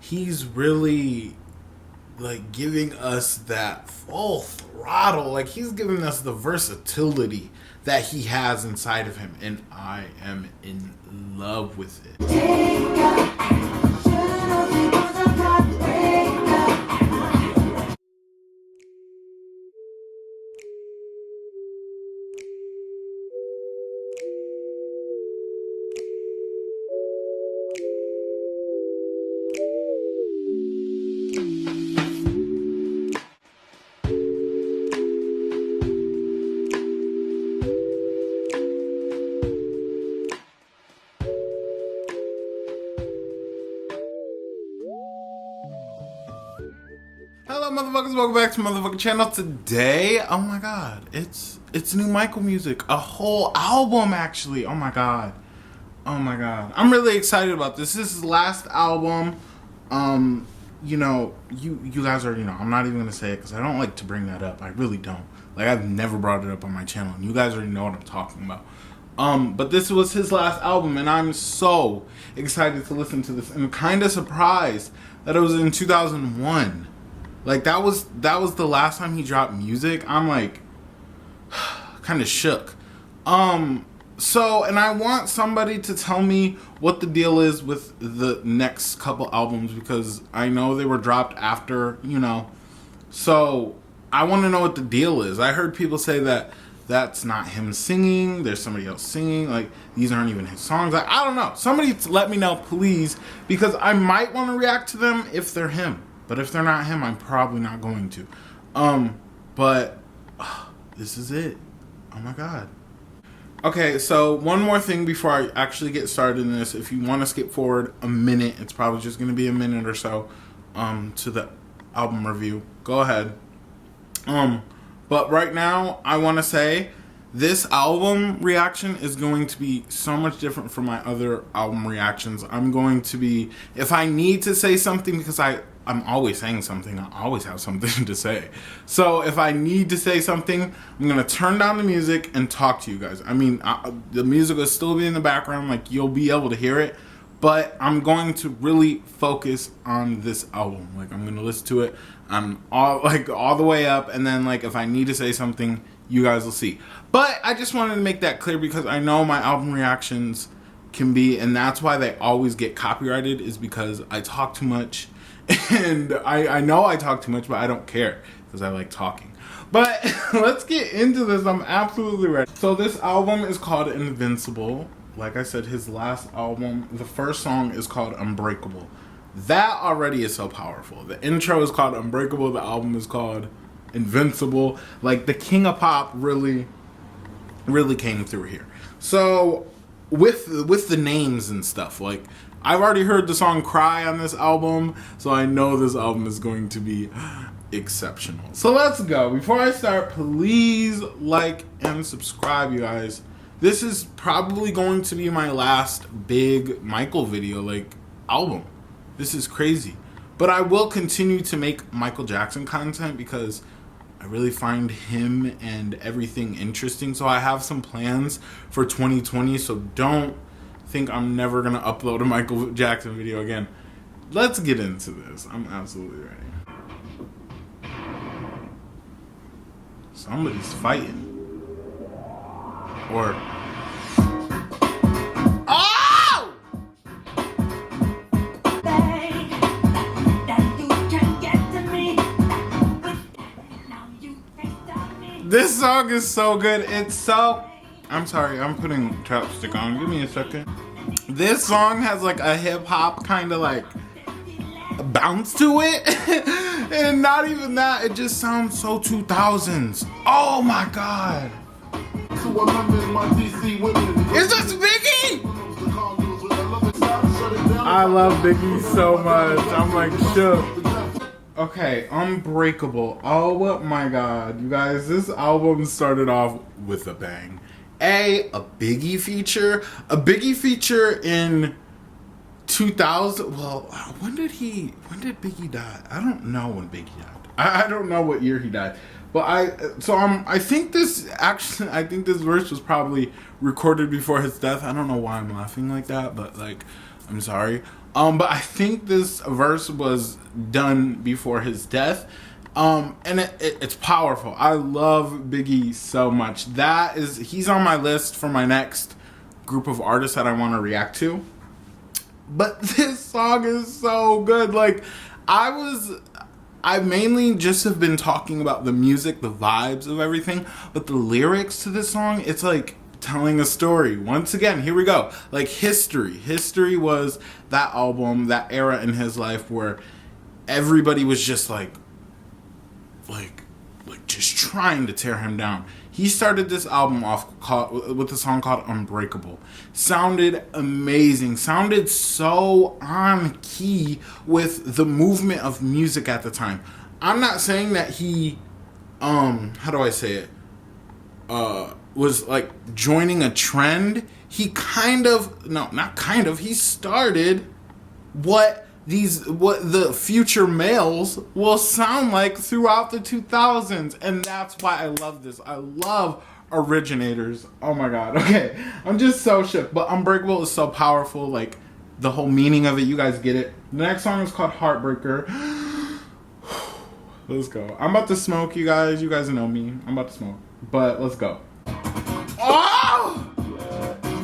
he's really like giving us that full throttle. Like he's giving us the versatility that he has inside of him, and I am in love with it. Hello motherfuckers, welcome back to motherfucking channel. Today, oh my god, it's new Michael music. A whole album actually. Oh my god. I'm really excited about this. This is his last album. You know, you guys already know. I'm not even gonna say it because I don't like to bring that up. I really don't. Like I've never brought it up on my channel, and you guys already know what I'm talking about. But this was his last album, and I'm so excited to listen to this, and kind of surprised that it was in 2001. Like that was the last time he dropped music. I'm like kind of shook. So, and I want somebody to tell me what the deal is with the next couple albums, because I know they were dropped after, you know. So, I want to know what the deal is. I heard people say that that's not him singing, there's somebody else singing, like these aren't even his songs. I don't know. Somebody let me know, please, because I might want to react to them if they're him. But if they're not him, I'm probably not going to. But this is it. Oh my god. Okay, so one more thing before I actually get started in this. If you want to skip forward a minute, it's probably just going to be a minute or so to the album review. Go ahead. But right now, I want to say this album reaction is going to be so much different from my other album reactions. I'm going to be, if I need to say something, because I'm always saying something. I always have something to say. So if I need to say something, I'm going to turn down the music and talk to you guys. I mean, the music will still be in the background. Like, you'll be able to hear it. But I'm going to really focus on this album. Like, I'm going to listen to it. I'm all the way up. And then, like, if I need to say something, you guys will see. But I just wanted to make that clear because I know my album reactions can be, and that's why they always get copyrighted, is because I talk too much. And I know I talk too much, but I don't care because I like talking. But let's get into this. I'm absolutely ready. So this album is called Invincible. Like I said, his last album, the first song is called Unbreakable. That already is so powerful. The intro is called Unbreakable. The album is called Invincible. Like the king of pop really came through here. So with the names and stuff, like I've already heard the song Cry on this album, so I know this album is going to be exceptional. So let's go. Before I start, please like and subscribe, you guys. This is probably going to be my last big Michael video, like, album. This is crazy. But I will continue to make Michael Jackson content because I really find him and everything interesting. So I have some plans for 2020, so don't think I'm never gonna upload a Michael Jackson video again. Let's get into this. I'm absolutely ready. Somebody's fighting. Or oh! This song is so good. It's so, I'm sorry, I'm putting chapstick on. Give me a second. This song has like a hip hop kind of like bounce to it. And not even that, it just sounds so 2000s. Oh my god. Is this Biggie? I love Biggie so much. I'm like shook. Okay, Unbreakable. Oh my god. You guys, this album started off with a bang. A Biggie feature. A Biggie feature in 2000. Well, when did Biggie die? I don't know when Biggie died. I don't know what year he died. But I think this verse was probably recorded before his death. I don't know why I'm laughing like that, but like, I'm sorry. But I think this verse was done before his death. And it's powerful. I love Biggie so much. He's on my list for my next group of artists that I want to react to. But this song is so good. Like, I mainly just have been talking about the music, the vibes of everything, but the lyrics to this song, it's like telling a story. Once again, here we go. Like History. History was that album, that era in his life where everybody was just like just trying to tear him down. He started this album off with a song called Unbreakable. Sounded amazing. Sounded so on key with the movement of music at the time. I'm not saying that he, how do I say it? Was like joining a trend. He he started what the future males will sound like throughout the 2000s, and that's why I love this. I love originators. Oh my god. Okay, I'm just so shook. But Unbreakable is so powerful. Like the whole meaning of it, you guys get it. The next song is called Heartbreaker. Let's go. I'm about to smoke, you guys. You guys know me. I'm about to smoke. But let's go. Oh!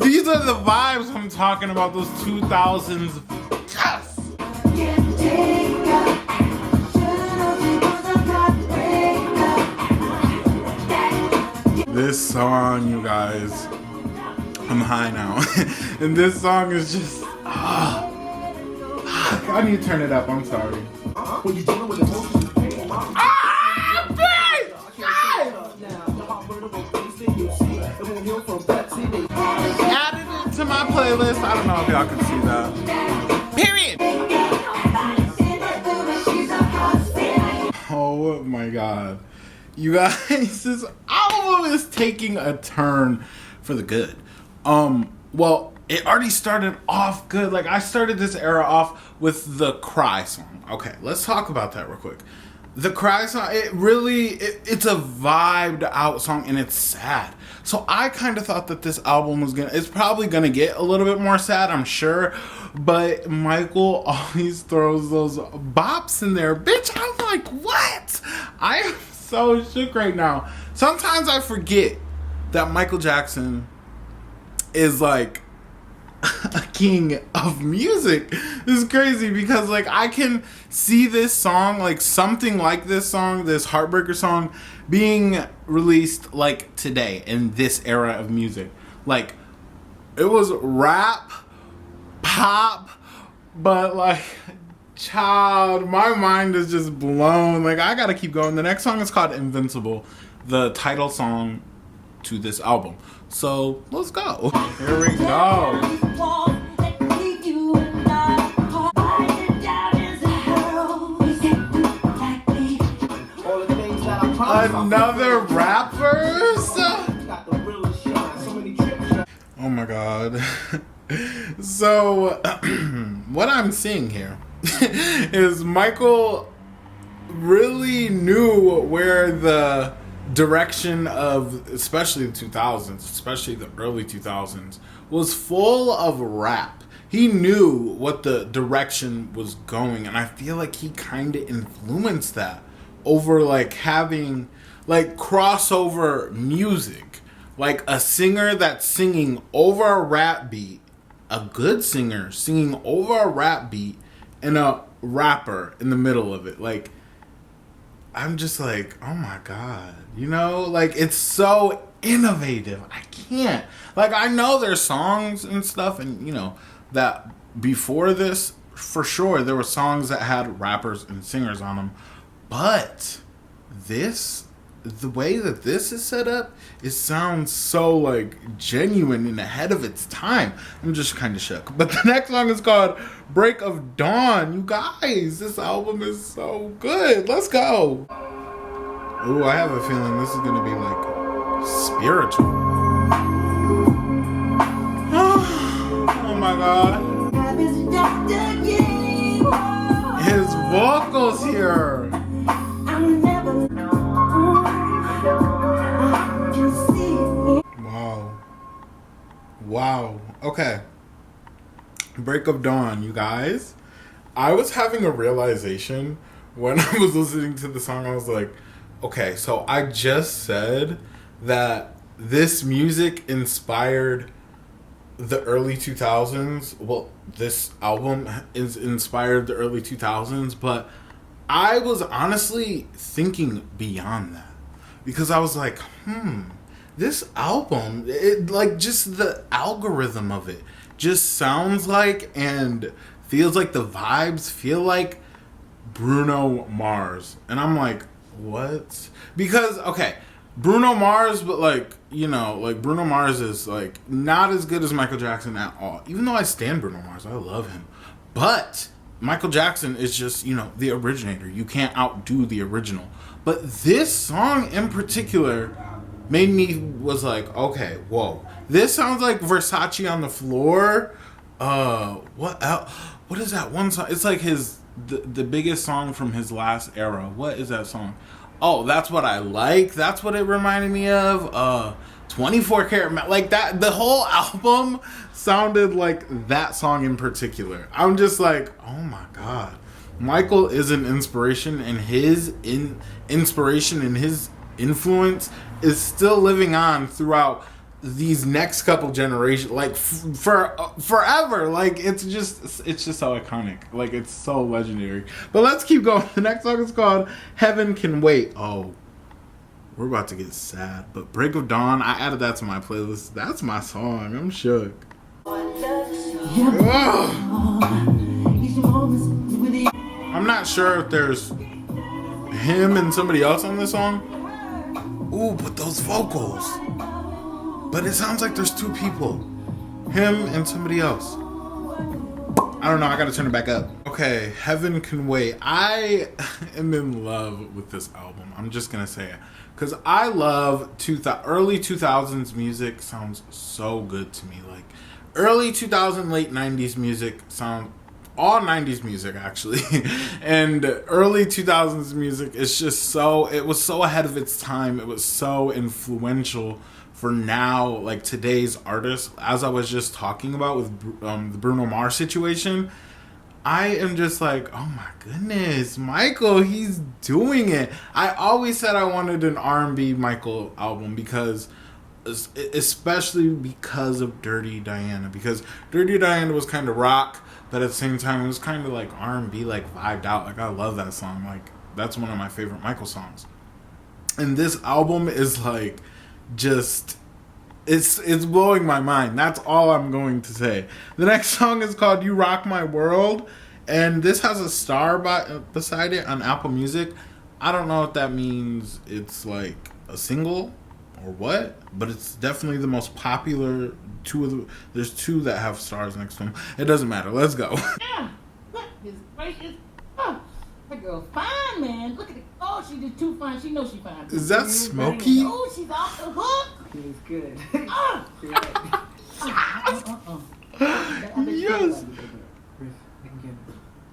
These are the vibes I'm talking about, those 2000s. Yes! This song, you guys, I'm high now. And this song is just, I need to turn it up, I'm sorry. Added it to my playlist. I don't know if y'all can see that. Period. Oh my god. You guys, this album is taking a turn for the good. Well, it already started off good. Like, I started this era off with the Cry song. Okay, let's talk about that real quick. The Cry song, it's a vibed out song, and it's sad. So I kind of thought that this album it's probably gonna get a little bit more sad, I'm sure. But Michael always throws those bops in there. Bitch, I'm like, what? I am so shook right now. Sometimes I forget that Michael Jackson is like a king of music. This is crazy because like I can see this song, like something like this song, this Heartbreaker song, being released like today in this era of music. Like it was rap, pop, but like child, my mind is just blown. Like I gotta keep going. The next song is called Invincible, the title song to this album. So let's go. Here we go. Another rappers? Oh my god. So what I'm seeing here is Michael really knew where the direction of, especially the 2000s, especially the early 2000s, was full of rap. He knew what the direction was going, and I feel like he kind of influenced that over like having like crossover music, like a singer that's singing over a rap beat, a good singer singing over a rap beat, and a rapper in the middle of it. Like I'm just like, oh my god, you know, like it's so innovative. I can't, like, I know there's songs and stuff, and you know that before this, for sure, there were songs that had rappers and singers on them, but this, the way that this is set up, it sounds so like genuine and ahead of its time. I'm just kind of shook. But the next song is called Break of Dawn. You guys, this album is so good. Let's go. Ooh, I have a feeling this is gonna be like spiritual. Oh my god. His vocals here. Wow. Okay. Break of Dawn, you guys. I was having a realization when I was listening to the song. I was like, okay, so I just said that this music inspired the early 2000s. Well, this album is inspired the early 2000s, but I was honestly thinking beyond that because I was like, this album, it like just the algorithm of it just sounds like and feels like the vibes feel like Bruno Mars. And I'm like, what? Because, okay, Bruno Mars, but like, you know, like Bruno Mars is like not as good as Michael Jackson at all. Even though I stan Bruno Mars, I love him. But Michael Jackson is just, you know, the originator. You can't outdo the original. But this song in particular made me was like, okay, whoa. This sounds like Versace on the Floor. What else? What is that one song? It's like the biggest song from his last era. What is that song? Oh, That's What I Like. That's what it reminded me of. 24 Karat, like that. The whole album sounded like that song in particular. I'm just like, oh my god, Michael is an inspiration, and his inspiration and his influence is still living on throughout these next couple generations, like for forever. Like it's just so iconic. Like it's so legendary. But let's keep going. The next song is called Heaven Can Wait. Oh, we're about to get sad. But Break of Dawn, I added that to my playlist. That's my song. I'm shook. Ugh. I'm not sure if there's him and somebody else on this song. Ooh, but those vocals. But it sounds like there's two people. Him and somebody else. I don't know, I gotta turn it back up. Okay, Heaven Can Wait. I am in love with this album. I'm just gonna say it. Because I love early 2000s music. Sounds so good to me. Like, early 2000, late 90s music sound... all 90s music, actually. And early 2000s music is just so... it was so ahead of its time. It was so influential for now, like today's artists. As I was just talking about with the Bruno Mars situation, I am just like, oh my goodness, Michael, he's doing it. I always said I wanted an R&B Michael album because, especially because of Dirty Diana. Because Dirty Diana was kind of rock, but at the same time, it was kind of like R&B, like vibed out. Like, I love that song. Like, that's one of my favorite Michael songs. And this album is like, just it's blowing my mind. That's all I'm going to say. The next song is called You Rock My World, and this has a star beside it on Apple Music. I don't know if that means it's like a single or what, but it's definitely the most popular. There's two that have stars next to them. It doesn't matter. Let's go. Yeah, goodness gracious. Oh, that girl fine, man. Look at it. Oh, she just too fine. She knows she fine. Is that Smokey? Oh, she's off the hook. Feels good. Oh. Yes.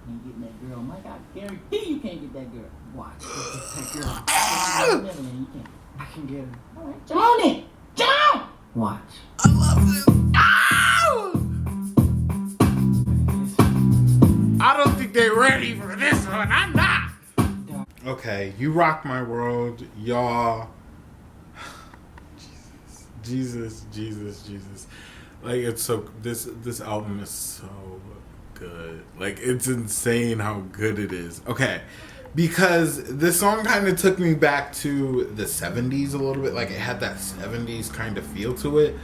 Ain't getting that girl, Mike. I guarantee you can't get that girl. Watch. That girl. Never, man, you can't. I can get her. All right, come on then. Come on. Watch. I love this. I don't think they're ready for this one. I'm not. Okay, You Rock My World, y'all. Jesus. Like, it's so, this album is so good. Like, it's insane how good it is. Okay, because this song kind of took me back to the 70s a little bit. Like, it had that 70s kind of feel to it,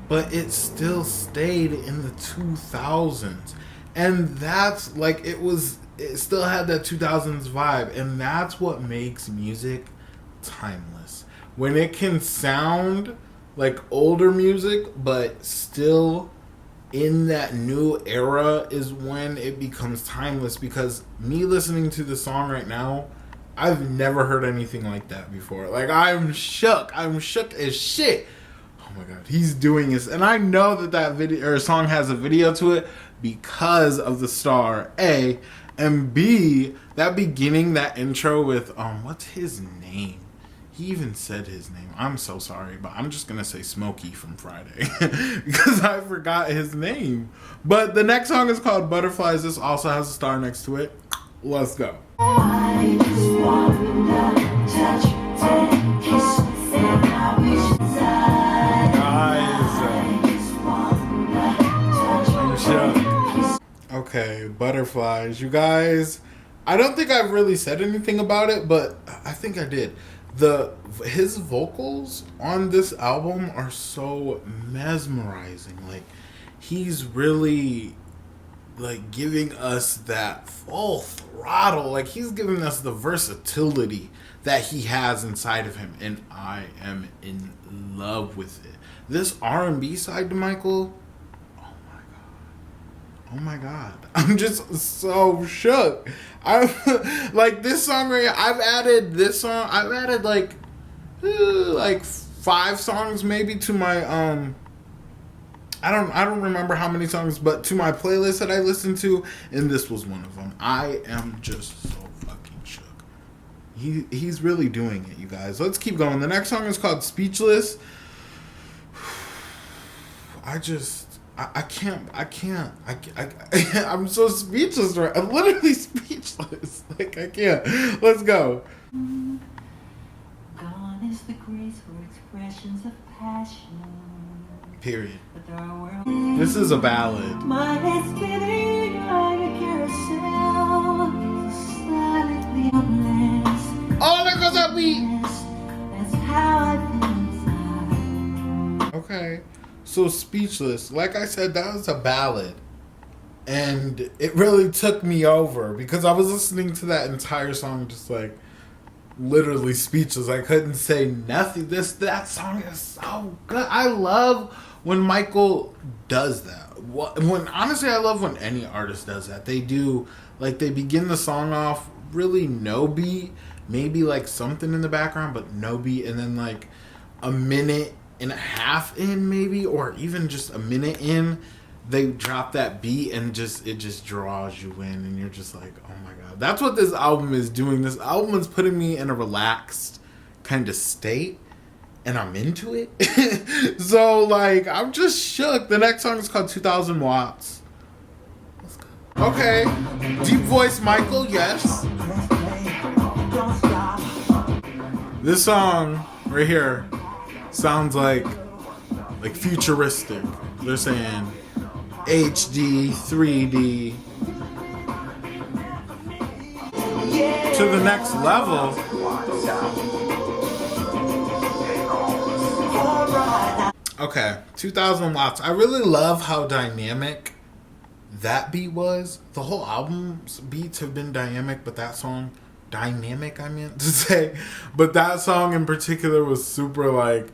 but it still stayed in the 2000s. And that's, like, it still had that 2000s vibe, and that's what makes music timeless. When it can sound like older music, but still in that new era is when it becomes timeless. Because me listening to the song right now, I've never heard anything like that before. Like, I'm shook as shit. Oh my god, he's doing this. And I know that video or song has a video to it because of the star, A, and B, that beginning, that intro with what's his name? He even said his name. I'm so sorry, but I'm just gonna say Smokey from Friday because I forgot his name. But the next song is called Butterflies. This also has a star next to it. Let's go. I just wanna touch, take, kiss, and I wish that I just wanna touch, I'm shook. Okay, Butterflies. You guys, I don't think I've really said anything about it, but I think I did. His vocals on this album are so mesmerizing. Like, he's really like giving us that full throttle. Like, he's giving us the versatility that he has inside of him, and I am in love with it. This R&B side to Michael, oh my god, I'm just so shook. I'm like, this song right here, I've added like 5 songs maybe to my I don't remember how many songs, but to my playlist that I listened to, and this was one of them. I am just so fucking shook. He's really doing it, you guys. Let's keep going. The next song is called Speechless. I'm so speechless right. I'm literally speechless. Like, I can't. Let's go. gone is the grace for expressions of passion. Period. But there are worlds. This is a ballad. My head's spinning like a carousel. Silently oblivious. Oh, there goes that beat. That's how I feel inside. Okay. So Speechless, like I said, that was a ballad. And it really took me over because I was listening to that entire song just like literally speechless. I couldn't say nothing. That song is so good. I love when Michael does that. Honestly, I love when any artist does that. They do, like, they begin the song off really no beat, maybe like something in the background, but no beat, and then like a minute and a half in maybe, or even just a minute in, they drop that beat and it just draws you in, and you're just like, oh my god. That's what this album is doing. This album is putting me in a relaxed kind of state, and I'm into it. So like, I'm just shook. The next song is called 2000 Watts. Let's go. Okay, deep voice Michael, yes. This song right here sounds like futuristic. They're saying HD, 3D to the next level. Okay, 2000 Watts. I really love how dynamic that beat was. The whole album's beats have been dynamic, but that song, dynamic I meant to say, but that song in particular was super like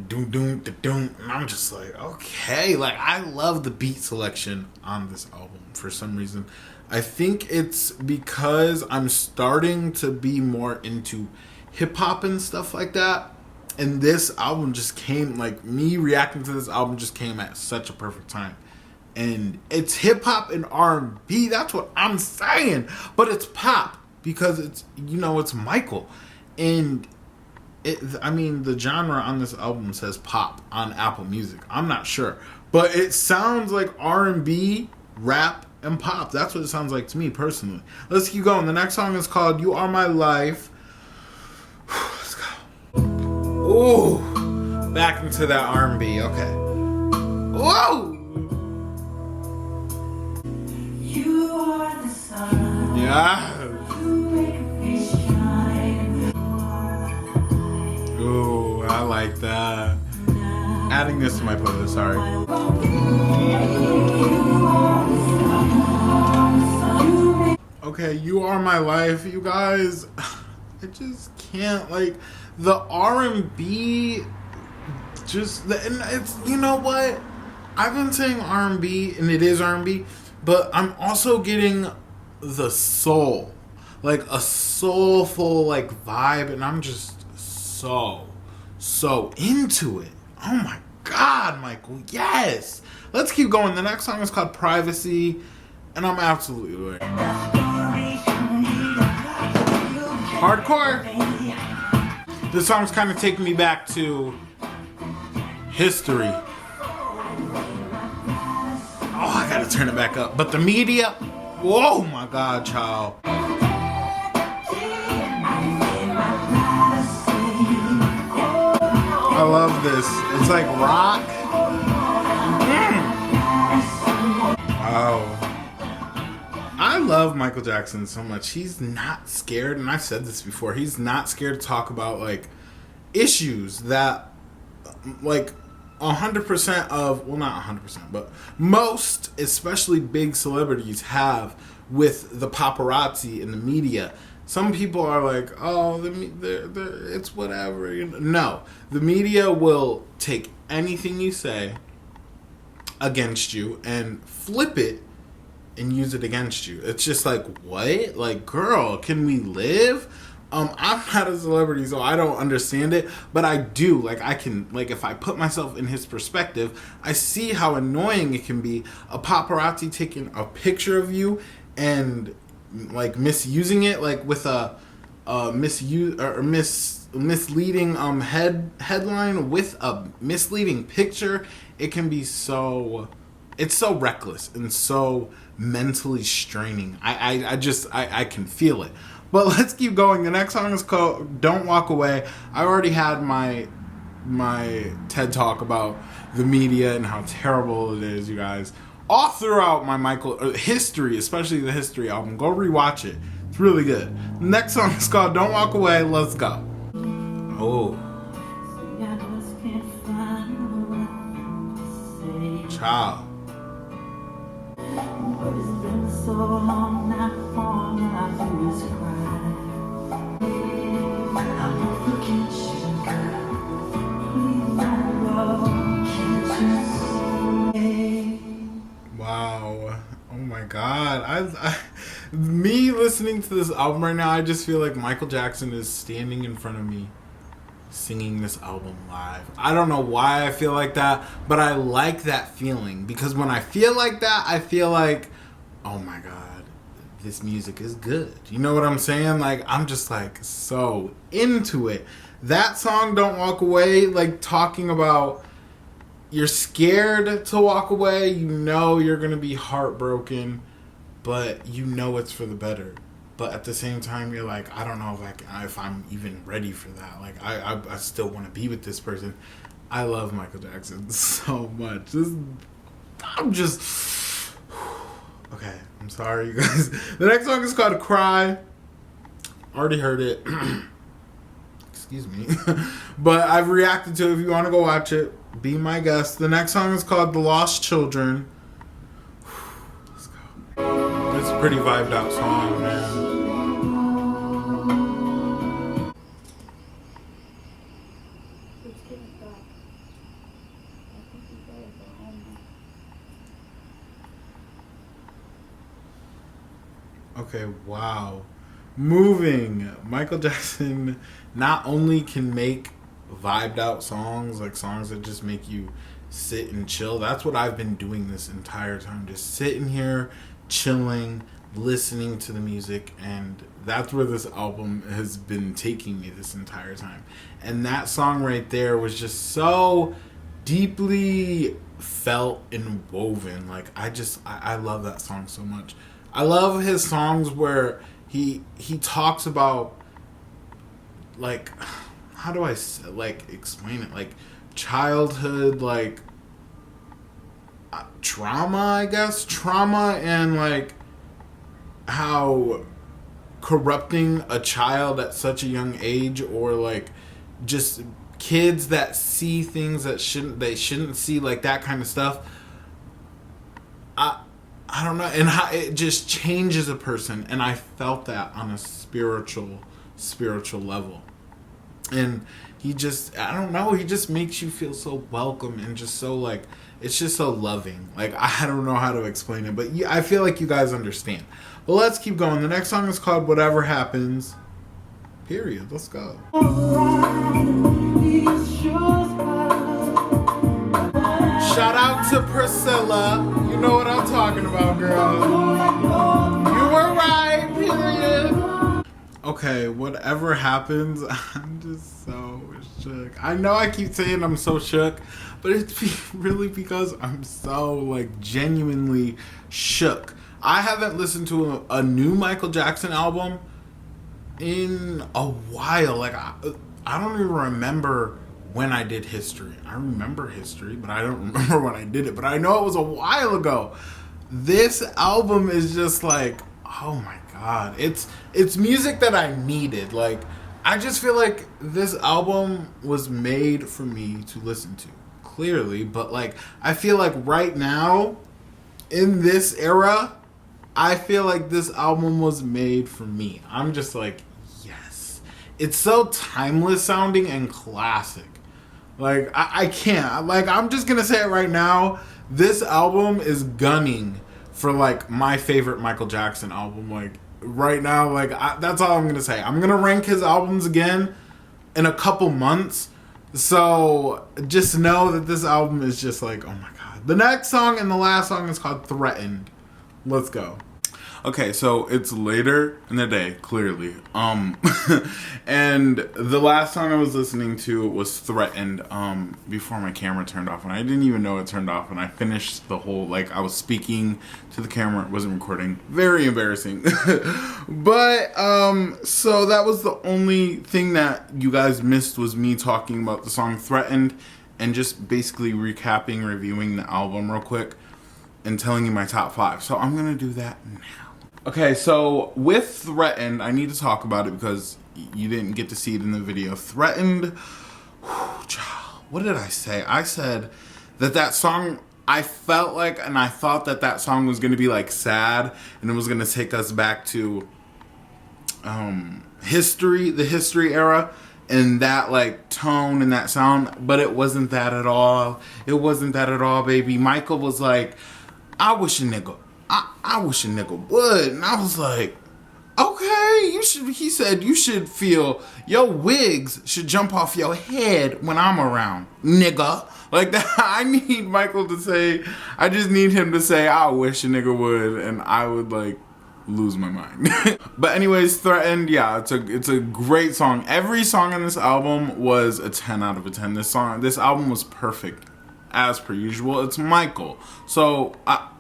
doom doom da doom, and I'm just like, okay, like, I love the beat selection on this album for some reason. I think it's because I'm starting to be more into hip hop and stuff like that, and this album just came, like, me reacting to this album just came at such a perfect time. And it's hip hop and R&B, that's what I'm saying, but it's pop because it's, you know, it's Michael. And the genre on this album says pop on Apple Music. I'm not sure, but it sounds like R&B, rap, and pop. That's what it sounds like to me personally. Let's keep going. The next song is called You Are My Life. Let's go. Ooh, back into that R&B. Okay. Whoa. You are the sun. Yeah. Ooh, I like that. Adding this to my playlist, sorry. Okay, You Are My Life, you guys. I just can't, like, the R&B, and it's, you know what? I've been saying R&B, and it is R&B, but I'm also getting the soul. Like, a soulful, like, vibe, and I'm just so into it. Oh my god, Michael, yes. Let's keep going. The next song is called Privacy, and I'm absolutely lit. Hardcore. This song's kind of taking me back to history. Oh, I gotta turn it back up. But the media, whoa, my God, child. I love this. It's like rock. Wow. I love Michael Jackson so much. He's not scared, and I've said this before, he's not scared to talk about like issues that like 100% of, well, not 100%, but most, especially big celebrities, have with the paparazzi and the media. Some people are like, oh, it's whatever. No, the media will take anything you say against you and flip it and use it against you. It's just like, what? Like, girl, can we live? I'm not a celebrity, so I don't understand it, but I do. Like, I can, like, if I put myself in his perspective, I see how annoying it can be. A paparazzi taking a picture of you and like misusing it, like with a misleading headline with a misleading picture. It can be so, it's so reckless and so mentally straining. I can feel it. But let's keep going. The next song is called Don't Walk Away. I already had my TED talk about the media and how terrible it is, you guys. All throughout my Michael history, especially the history album. Go rewatch it. It's really good. The next song is called Don't Walk Away. Let's go. Oh. Child. But it's been so long now, all I do is cry. I'm looking at you, girl. Please don't go, can't you see? Wow. Oh my God. Me listening to this album right now, I just feel like Michael Jackson is standing in front of me singing this album live. I don't know why I feel like that, but I like that feeling, because when I feel like that, I feel like, oh my God, this music is good. You know what I'm saying? Like, I'm just like so into it. That song, Don't Walk Away, like talking about you're scared to walk away, you know you're gonna be heartbroken, but you know it's for the better. But at the same time, you're like, I don't know if I'm even ready for that. Like, I still want to be with this person. I love Michael Jackson so much. I'm just... Okay, I'm sorry, you guys. The next song is called Cry. Already heard it. Excuse me. But I've reacted to it. If you want to go watch it, be my guest. The next song is called The Lost Children. Let's go. It's a pretty vibed out song, man. Okay, wow. Moving. Michael Jackson not only can make vibed out songs, like songs that just make you sit and chill. That's what I've been doing this entire time. Just sitting here, chilling, listening to the music, and that's where this album has been taking me this entire time. And that song right there was just so deeply felt and woven. Like, I love that song so much. I love his songs where he talks about, like, how do I like explain it? Like childhood, like trauma, I guess, trauma, and like how corrupting a child at such a young age, or like just kids that see things that they shouldn't see, like that kind of stuff. I don't know, and how it just changes a person, and I felt that on a spiritual level. And he just, I don't know, he just makes you feel so welcome and just so like, it's just so loving. Like, I don't know how to explain it, but I feel like you guys understand. But let's keep going. The next song is called Whatever Happens. Period. Let's go. Shout out to Priscilla. You know what I'm talking about, girl. You were right. Period. Okay, whatever happens, I'm just so shook. I know I keep saying I'm so shook, but it's really because I'm so, like, genuinely shook. I haven't listened to a new Michael Jackson album in a while. Like, I don't even remember when I did History. I remember History, but I don't remember when I did it. But I know it was a while ago. This album is just like, oh my god. It's music that I needed. Like, I just feel like this album was made for me to listen to. Clearly. But, like, I feel like right now, in this era, I feel like this album was made for me. I'm just like, yes. It's so timeless sounding and classic. Like, I can't. Like, I'm just going to say it right now. This album is gunning for, like, my favorite Michael Jackson album. Like, right now, like, that's all I'm going to say. I'm going to rank his albums again in a couple months. So, just know that this album is just like, oh my god. The next song and the last song is called Threatened. Let's go. Okay, so it's later in the day, clearly. And the last song I was listening to was Threatened, before my camera turned off. And I didn't even know it turned off. And I finished the whole, like, I was speaking to the camera. It wasn't recording. Very embarrassing. But, so that was the only thing that you guys missed was me talking about the song Threatened. And just basically recapping, reviewing the album real quick. And telling you my top 5. So I'm going to do that now. Okay, so with Threatened, I need to talk about it because you didn't get to see it in the video. Threatened, what did I say? I said that song, I felt like, and I thought that song was going to be, like, sad, and it was going to take us back to history, the history era, and that, like, tone and that sound, but it wasn't that at all. It wasn't that at all, baby. Michael was like, I wish a nigga would. And I was like, okay, he said you should feel your wigs should jump off your head when I'm around, nigga. Like that. I need Michael to say, I just need him to say, I wish a nigga would, and I would, like, lose my mind. But anyways, Threatened, yeah, it's a great song. Every song on this album was a 10 out of a 10. This album was perfect. As per usual, it's Michael, so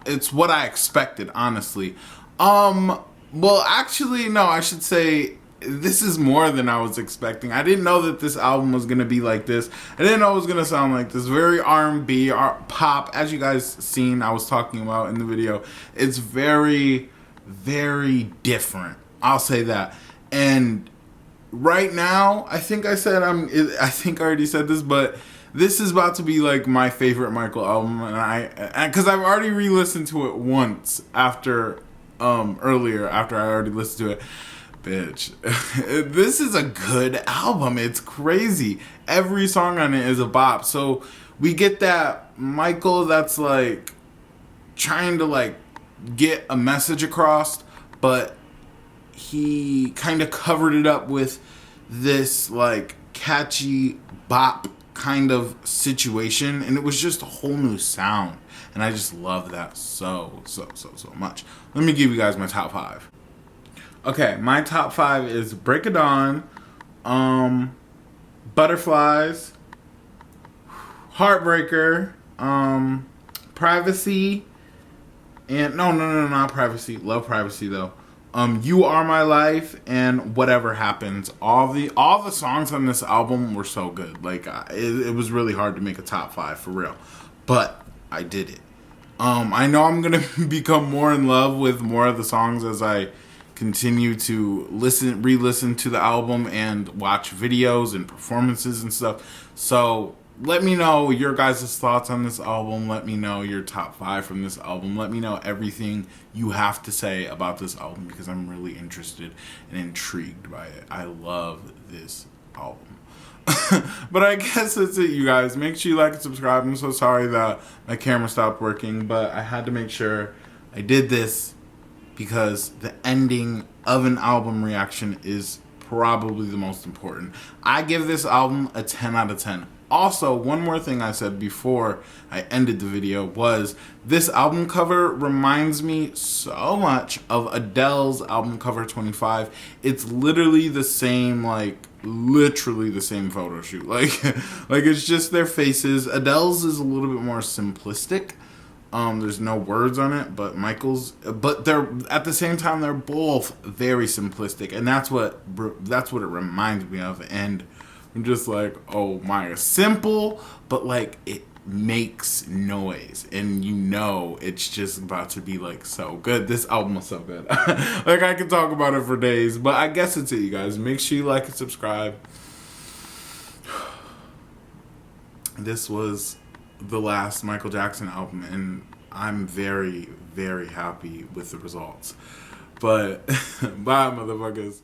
it's what I expected, honestly. Well, actually, no, I should say this is more than I was expecting. I didn't know that this album was gonna be like this. I didn't know it was gonna sound like this. Very R&B, pop, as you guys seen, I was talking about in the video. It's very, very different. I'll say that. And right now, I think I already said this, but this is about to be, like, my favorite Michael album, and because I've already re-listened to it once earlier after I already listened to it. Bitch, this is a good album. It's crazy. Every song on it is a bop. So we get that Michael that's, like, trying to, like, get a message across, but he kind of covered it up with this, like, catchy bop kind of situation, and it was just a whole new sound, and I just love that so much. Let me give you guys my top 5. Okay, my top 5 is Break of Dawn, Butterflies, Heartbreaker, Privacy, and no, not Privacy. Love Privacy though. You Are My Life, and Whatever Happens. All the songs on this album were so good. Like, it was really hard to make a top 5 for real, but I did it. I know I'm gonna become more in love with more of the songs as I continue to re-listen to the album and watch videos and performances and stuff. So let me know your guys' thoughts on this album. Let me know your top 5 from this album. Let me know everything you have to say about this album, because I'm really interested and intrigued by it. I love this album. But I guess that's it, you guys. Make sure you like and subscribe. I'm so sorry that my camera stopped working, but I had to make sure I did this because the ending of an album reaction is probably the most important. I give this album a 10 out of 10. Also, one more thing I said before I ended the video was this album cover reminds me so much of Adele's album cover 25. It's literally the same, like, literally the same photo shoot. Like it's just their faces. Adele's is a little bit more simplistic. There's no words on it, but they're at the same time they're both very simplistic, and that's what it reminds me of. And I'm just like, oh my, simple, but like it makes noise, and you know it's just about to be like so good. This album was so good. Like I could talk about it for days, but I guess it's it, you guys. Make sure you like and subscribe. This was the last Michael Jackson album, and I'm very, very happy with the results. But bye, motherfuckers.